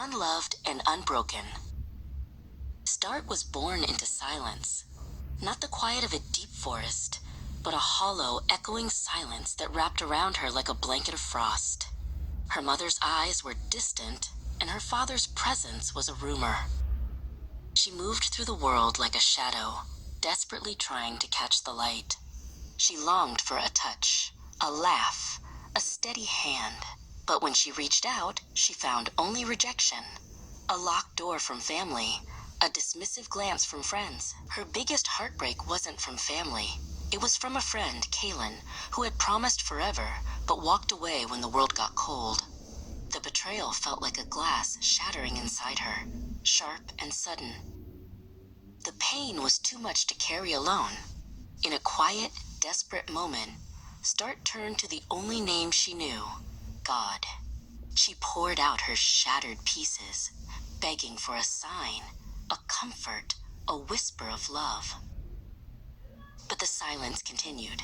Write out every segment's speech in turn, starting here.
Unloved and unbroken. Start was born into silence, not the quiet of a deep forest, but a hollow, echoing silence that wrapped around her like a blanket of frost. Her mother's eyes were distant, and her father's presence was a rumor. She moved through the world like a shadow, desperately trying to catch the light. She longed for a touch, a laugh, a steady hand. But when she reached out, she found only rejection. A locked door from family, a dismissive glance from friends. Her biggest heartbreak wasn't from family. It was from a friend, Kaylin, who had promised forever, but walked away when the world got cold. The betrayal felt like a glass shattering inside her, sharp and sudden. The pain was too much to carry alone. In a quiet, desperate moment, Start turned to the only name she knew, God. She poured out her shattered pieces, begging for a sign, a comfort, a whisper of love. But the silence continued.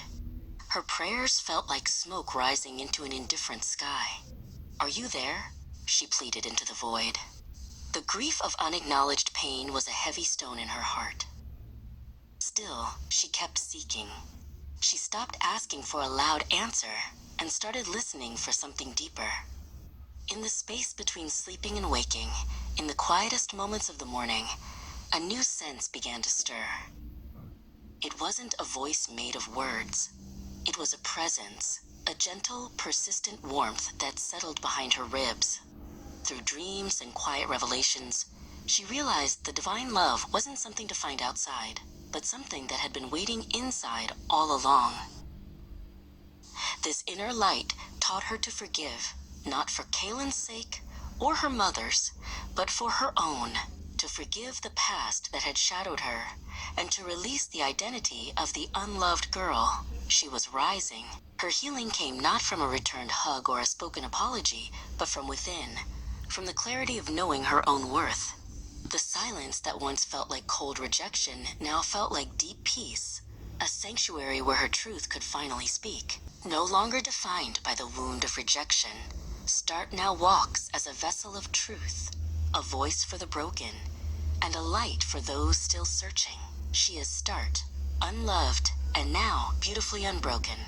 Her prayers felt like smoke rising into an indifferent sky. Are you there? She pleaded into the void. The grief of unacknowledged pain was a heavy stone in her heart. Still, she kept seeking. She stopped asking for a loud answer and started listening for something deeper. In the space between sleeping and waking, in the quietest moments of the morning, a new sense began to stir. It wasn't a voice made of words. It was a presence, a gentle, persistent warmth that settled behind her ribs. Through dreams and quiet revelations, she realized the divine love wasn't something to find outside, but something that had been waiting inside all along. This inner light taught her to forgive, not for Kaylin's sake or her mother's, but for her own, to forgive the past that had shadowed her, and to release the identity of the unloved girl. She was rising. Her healing came not from a returned hug or a spoken apology, but from within, from the clarity of knowing her own worth. The silence that once felt like cold rejection now felt like deep peace, a sanctuary where her truth could finally speak. No longer defined by the wound of rejection, Start now walks as a vessel of truth, a voice for the broken, and a light for those still searching. She is Start, unloved, and now beautifully unbroken.